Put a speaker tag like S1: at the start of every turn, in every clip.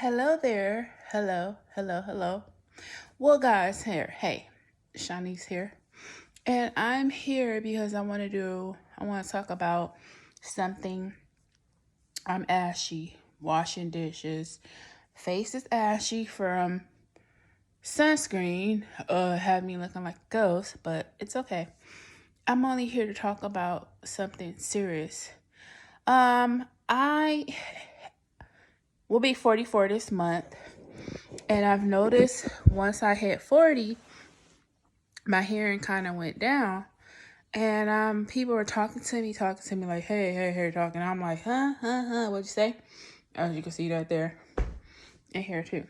S1: Hello there. Hello. Well, guys, hey, Shanice here. And I'm here because I want to talk about something. I'm ashy, washing dishes. Face is ashy from sunscreen. Had me looking like a ghost, but it's okay. I'm only here to talk about something serious. I will be 44 this month. And I've noticed once I hit 40, my hearing kind of went down. And people were talking to me like, hey, talking. I'm like, what'd you say? As you can see that there and here too.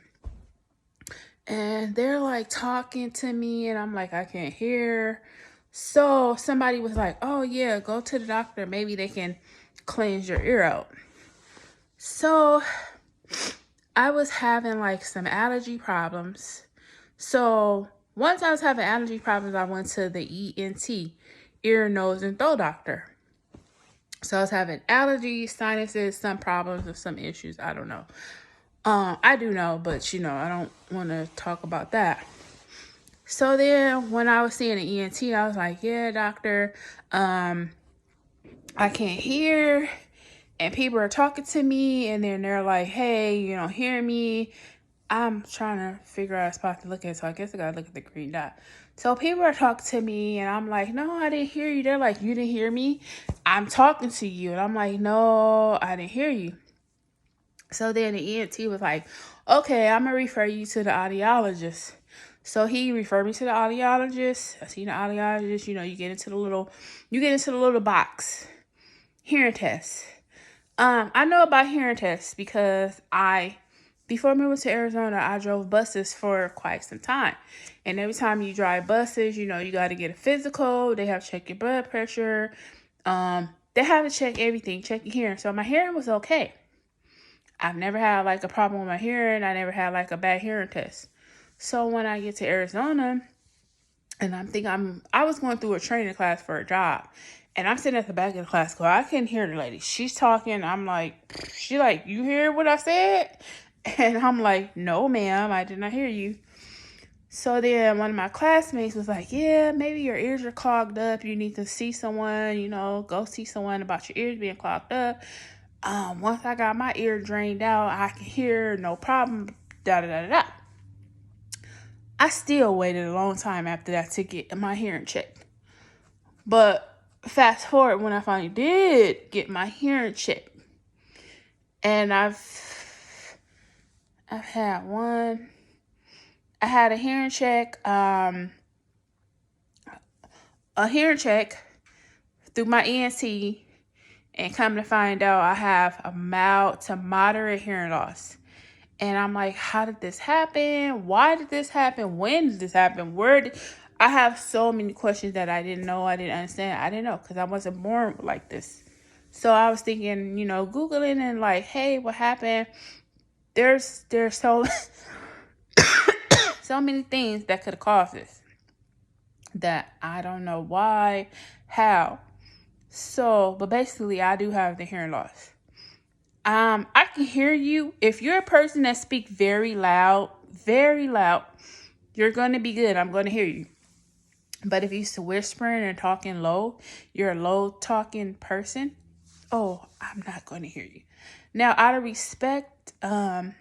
S1: And they're like talking to me, and I'm like, I can't hear. So somebody was like, oh yeah, go to the doctor. Maybe they can cleanse your ear out. So I was having like some allergy problems. So once I was having allergy problems, I went to the ENT, ear, nose, and throat doctor. So I was having allergies, sinuses, some problems, or some issues. I don't know. I do know, but I don't want to talk about that. So then when I was seeing the ENT, I was like, yeah, doctor, I can't hear. And people are talking to me, and then they're like, hey, you don't hear me. I'm trying to figure out a spot to look at, so I guess I gotta look at the green dot. So people are talking to me, and I'm like, no, I didn't hear you. They're like, you didn't hear me? I'm talking to you. And I'm like, no, I didn't hear you. So then the ENT was like, okay, I'm gonna refer you to the audiologist. So he referred me to the audiologist. I seen the audiologist. You get into the little box, hearing test. I know about hearing tests because before moving to Arizona, I drove buses for quite some time. And every time you drive buses, you got to get a physical. They have to check your blood pressure. They have to check everything, check your hearing. So my hearing was okay. I've never had like a problem with my hearing. I never had like a bad hearing test. So when I get to Arizona, and I was going through a training class for a job. And I'm sitting at the back of the class because I couldn't hear the lady. She's talking. I'm like, she like, you hear what I said? And I'm like, no, ma'am, I did not hear you. So then one of my classmates was like, yeah, maybe your ears are clogged up. You need to see someone, go see someone about your ears being clogged up. Once I got my ear drained out, I can hear, no problem, da-da-da-da-da. I still waited a long time after that to get my hearing checked. But fast forward when I finally did get my hearing checked. And I've had one. I had a hearing check. A hearing check through my ENT, and come to find out I have a mild to moderate hearing loss. And I'm like, how did this happen? Why did this happen? When did this happen? I have so many questions that I didn't know. I didn't understand. I didn't know because I wasn't born like this. So I was thinking, Googling and like, hey, what happened? There's so so many things that could have caused this that I don't know why, how. So, but basically, I do have the hearing loss. I can hear you. If you're a person that speaks very loud, you're going to be good. I'm going to hear you. But if you're whispering and talking low, you're a low talking person. Oh, I'm not going to hear you. Now, out of respect, I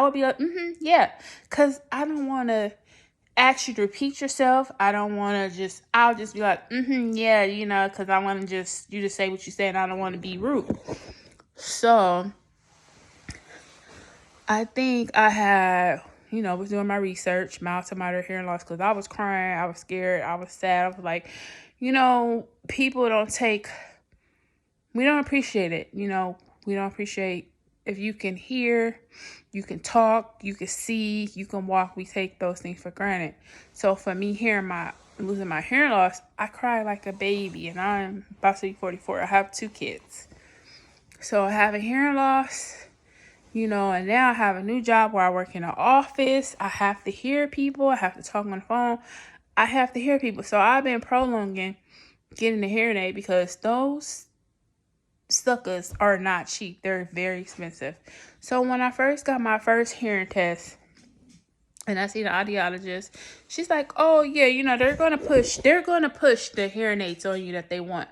S1: would be like, yeah, because I don't want to ask you to repeat yourself. I don't want to I'll just be like, yeah, because I want to you just say what you say, and I don't want to be rude. So I think I had, was doing my research, mild to moderate hearing loss, because I was crying, I was scared, I was sad. I was like, people we don't appreciate it. We don't appreciate if you can hear, you can talk, you can see, you can walk. We take those things for granted. So for me losing my hearing loss, I cry like a baby, and I'm about to be 44. I have 2 kids. So I have a hearing loss. And now I have a new job where I work in an office. I have to hear people. I have to talk on the phone. I have to hear people. So I've been prolonging getting a hearing aid because those suckers are not cheap. They're very expensive. So when I first got my first hearing test, and I see the audiologist, she's like, "Oh yeah, they're gonna push the hearing aids on you that they want."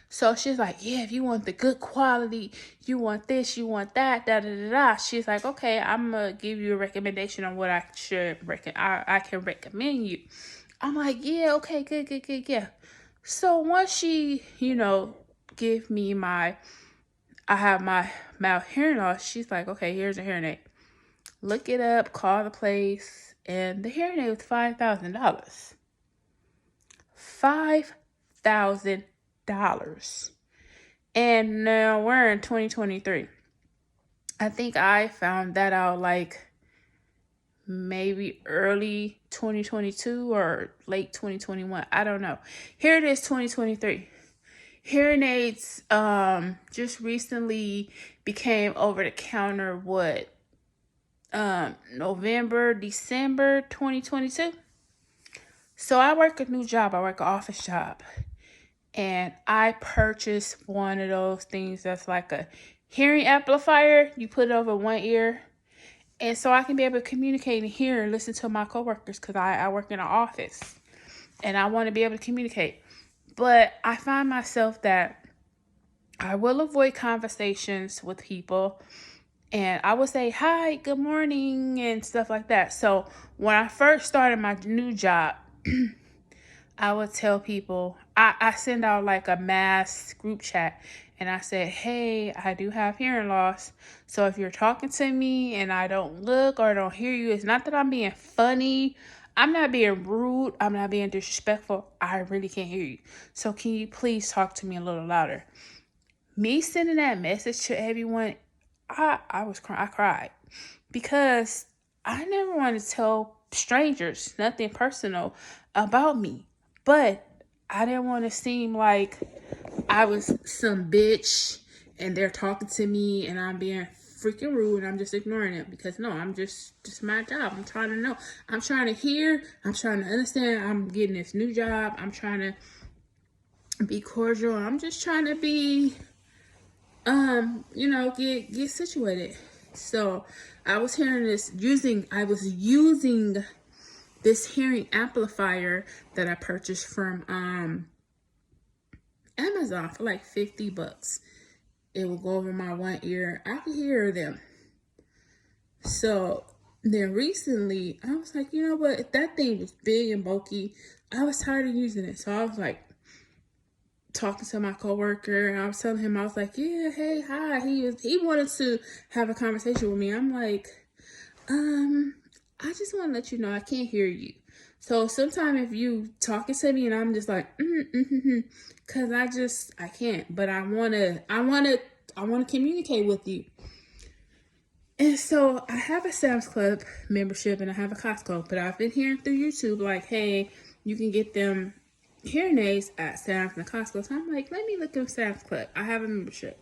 S1: So she's like, "Yeah, if you want the good quality, you want this, you want that, da da da da." She's like, "Okay, I'm gonna give you a recommendation on what I can recommend you." I'm like, "Yeah, okay, good, yeah." So once she, give me I have my mouth hearing loss, she's like, "Okay, here's a hearing aid. Look it up, call the place," and the hearing aid was $5,000. $5,000. And now we're in 2023. I think I found that out like maybe early 2022 or late 2021. I don't know. Here it is, 2023. Hearing aids just recently became over the counter November, December 2022. So I work a new job. I work an office job. And I purchased one of those things that's like a hearing amplifier. You put it over one ear. And so I can be able to communicate and hear and listen to my coworkers, because I work in an office. And I want to be able to communicate. But I find myself that I will avoid conversations with people. And I would say, "Hi, good morning," and stuff like that. So when I first started my new job, I would tell people, I send out like a mass group chat, and I said, "Hey, I do have hearing loss. So if you're talking to me and I don't look or don't hear you, it's not that I'm being funny. I'm not being rude. I'm not being disrespectful. I really can't hear you. So can you please talk to me a little louder?" Me sending that message to everyone, I cried, because I never want to tell strangers nothing personal about me, but I didn't want to seem like I was some bitch and they're talking to me and I'm being freaking rude and I'm just ignoring it, because no, I'm just my job. I'm trying to know. I'm trying to hear. I'm trying to understand. I'm getting this new job. I'm trying to be cordial. I'm just trying to be get situated. So I was using this hearing amplifier that I purchased from Amazon for like $50. It will go over my one ear. I could hear them. So then recently I was like, you know what? If that thing was big and bulky, I was tired of using it. So I was like, talking to my coworker, and I was telling him, I was like, "Yeah, hey, hi." He wanted to have a conversation with me. I'm like, I just want to let you know I can't hear you. So sometime if you talking to me and I'm just like, cause I can't, but I wanna communicate with you. And so I have a Sam's Club membership and I have a Costco, but I've been hearing through YouTube like, hey, you can get them hearing aids at Sam's and Costco. So I'm like, let me look at Sam's Club. I have a membership.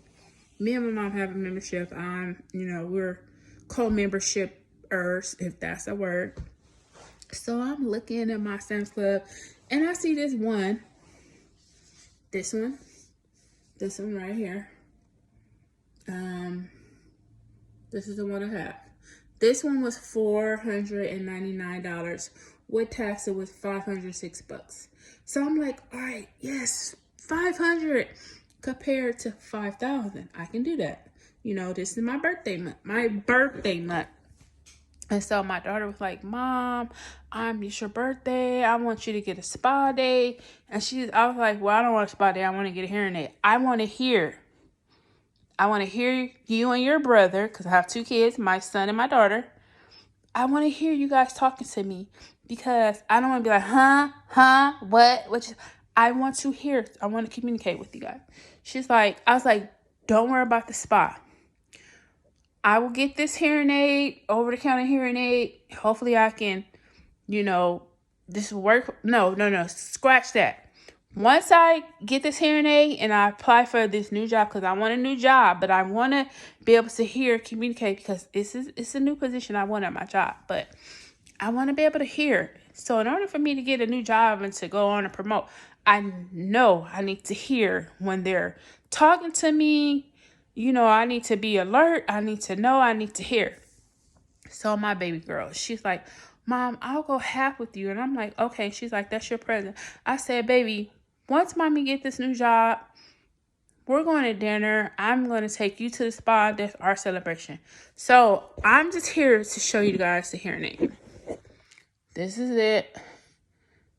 S1: Me and my mom have a membership. We're co-membershipers, if that's a word. So I'm looking at my Sam's Club and I see this one right here. This is the one I have. This one was $499. With tax, it was $506. So I'm like, all right, yes, 500 compared to 5,000. I can do that. This is my birthday month. And so my daughter was like, "Mom, it's your birthday. I want you to get a spa day." And I was like, "Well, I don't want a spa day. I want to get a hearing aid. I want to hear you and your brother," because I have two kids, my son and my daughter. "I want to hear you guys talking to me, because I don't want to be like, what? I want to hear. I want to communicate with you guys." I was like, "Don't worry about the spa. I will get this hearing aid, over-the-counter hearing aid. Hopefully I can, this will work." No, scratch that. Once I get this hearing aid and I apply for this new job, because I want a new job, but I want to be able to communicate, because it's a new position I want at my job, but I want to be able to hear. So in order for me to get a new job and to go on and promote, I know I need to hear when they're talking to me, you know, I need to be alert. I need to know. I need to hear. So my baby girl, she's like, Mom, I'll go half with you. And I'm like, okay. She's like, that's your present. I said, baby, once mommy get this new job, we're going to dinner. I'm going to take you to the spa. That's our celebration. So I'm just here to show you guys the hearing aid. This is it.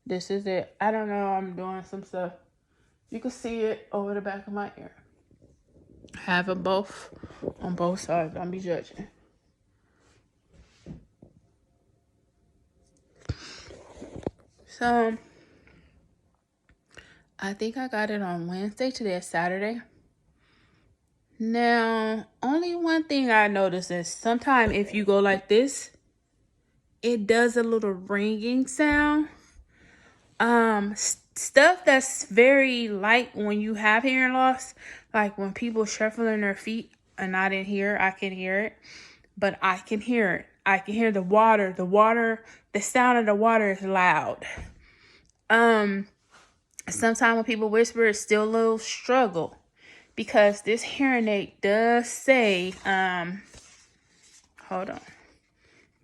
S1: This is it. I don't know. I'm doing some stuff. You can see it over the back of my ear. Have them both on both sides. Don't be judging. So I think I got it on Wednesday. Today is Saturday. Now, only one thing I noticed is sometimes if you go like this, it does a little ringing sound. Stuff that's very light when you have hearing loss, like when people shuffling their feet and I didn't hear, I can hear it, but I can hear it. I can hear the water, the sound of the water is loud. Sometimes when people whisper, it's still a little struggle because this hearing aid does say, hold on.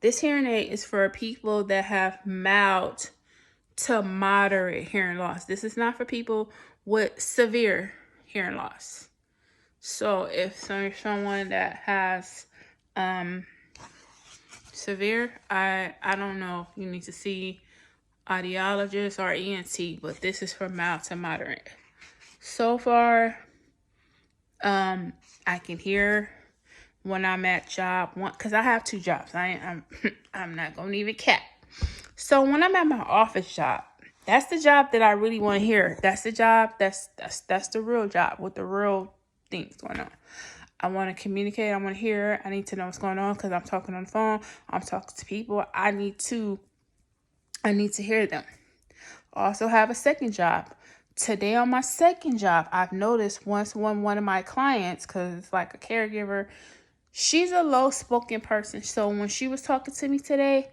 S1: This hearing aid is for people that have mild to moderate hearing loss. This is not for people with severe hearing loss. So if someone that has severe, I don't know, you need to see audiologist or ENT, but this is for mild to moderate. So far, I can hear when I'm at job one, because I have 2 jobs. I'm not gonna even cap. So when I'm at my office job, that's the job that I really want to hear. That's the job. That's the real job with the real things going on. I want to communicate. I want to hear. I need to know what's going on because I'm talking on the phone. I'm talking to people. I need to hear them. I also have a second job. Today on my second job, I've noticed one of my clients, because it's like a caregiver, she's a low-spoken person. So when she was talking to me today,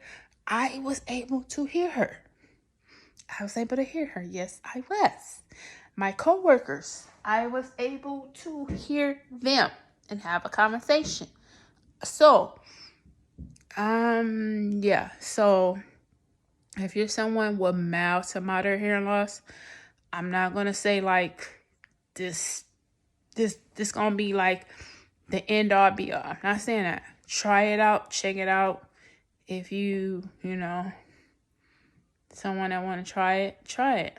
S1: I was able to hear her. I was able to hear her. Yes, I was. My coworkers, I was able to hear them and have a conversation. So, yeah. So, if you're someone with mild to moderate hearing loss, I'm not gonna say like this gonna be like the end all be all. I'm not saying that. Try it out, check it out. If you know, someone that want to try it.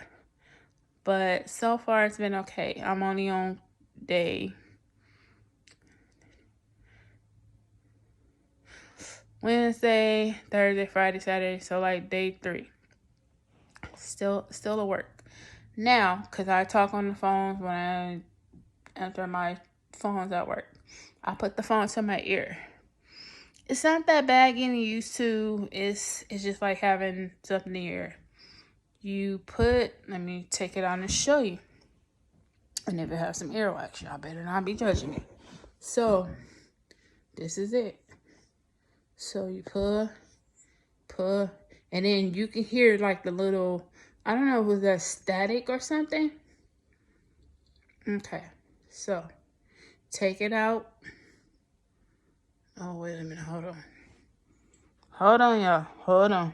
S1: But so far it's been okay. I'm only on day Wednesday, Thursday, Friday, Saturday, so like day 3. Still a work. Now, because I talk on the phones when I enter my phones at work, I put the phone to my ear. It's not that bad getting used to. It's just like having something in your ear. Let me take it on and show you. And if it has some earwax, y'all better not be judging me. So, this is it. So you pull, and then you can hear like the little, I don't know, was that static or something? Okay, so take it out. Oh, wait a minute, hold on. Hold on, y'all, hold on.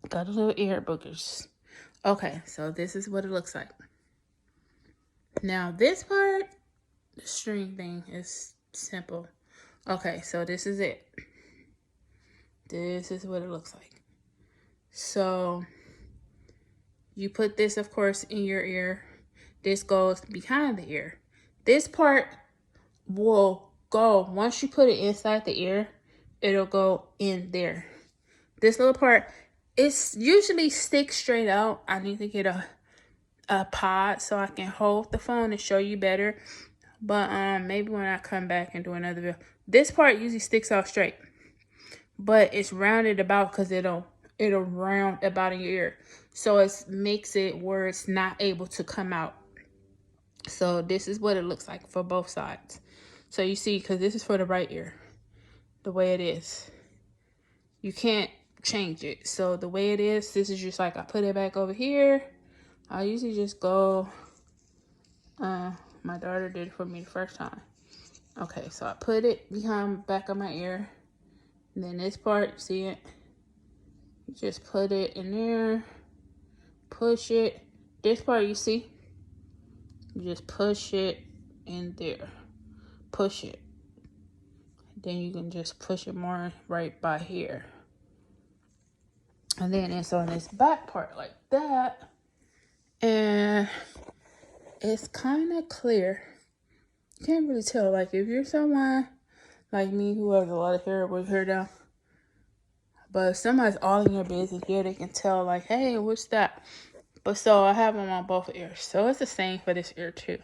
S1: Got a little ear boogers. Okay, so this is what it looks like. Now this part, the string thing is simple. Okay, so this is it. This is what it looks like. So you put this, of course, in your ear. This goes behind the ear. This part will go, once you put it inside the ear, it'll go in there. This little part, it's usually sticks straight out. I need to get a pod so I can hold the phone and show you better. But maybe when I come back and do another video. This part usually sticks out straight, but it's rounded about because it'll round about in your ear, so it makes it where it's not able to come out. So this is what it looks like for both sides. So you see, because this is for the right ear, the way it is, you can't change it. So the way it is, this is just like I put it back over here. I usually just go My daughter did it for me the first time. Okay, so I put it behind the back of my ear. And then this part, see it? You just put it in there. Push it. This part, you see? You just push it in there. Push it. Then you can just push it more right by here. And then it's on this back part like that. And it's kind of clear. You can't really tell. Like, if you're someone like me who has a lot of hair with hair down, but if somebody's all in your business, yeah, they can tell, like, hey, what's that? But so I have them on both ears. So it's the same for this ear too.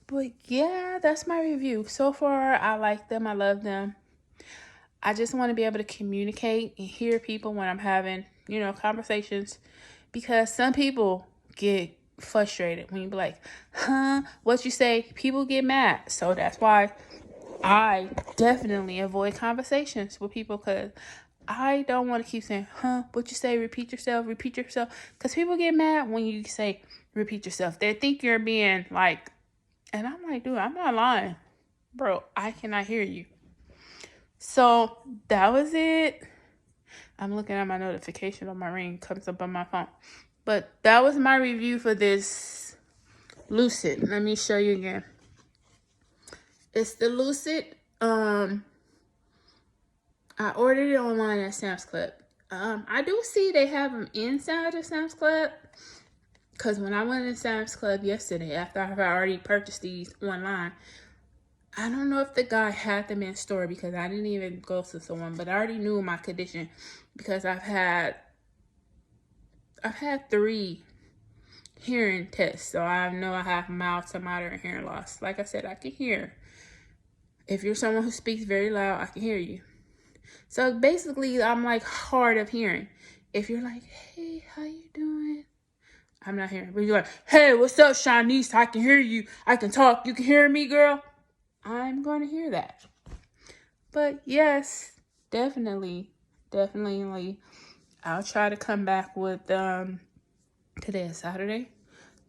S1: But yeah, that's my review. So far, I like them. I love them. I just want to be able to communicate and hear people when I'm having, conversations. Because some people get frustrated when you be like, huh, what you say? People get mad. So that's why I definitely avoid conversations with people, because I don't want to keep saying, huh, what you say? Repeat yourself. Because people get mad when you say, repeat yourself. They think you're being like, and I'm like, dude, I'm not lying. Bro, I cannot hear you. So that was it. I'm looking at my notification on my ring. Comes up on my phone. But that was my review for this Lucid. Let me show you again. It's the Lucid. I ordered it online at Sam's Club. I do see they have them inside of Sam's Club. Because when I went to Sam's Club yesterday, after I've already purchased these online, I don't know if the guy had them in store because I didn't even go to someone, but I already knew my condition because I've had 3 hearing tests. So I know I have mild to moderate hearing loss. Like I said, I can hear. If you're someone who speaks very loud, I can hear you. So basically, I'm like hard of hearing. If you're like, hey, how you doing? I'm not hearing. But you're like, hey, what's up, Shanice? I can hear you. I can talk. You can hear me, girl? I'm going to hear that. But yes, definitely. I'll try to come back with, today is Saturday.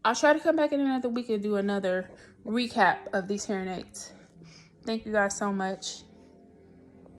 S1: I'll try to come back in another week and do another recap of these hearing aids. Thank you guys so much.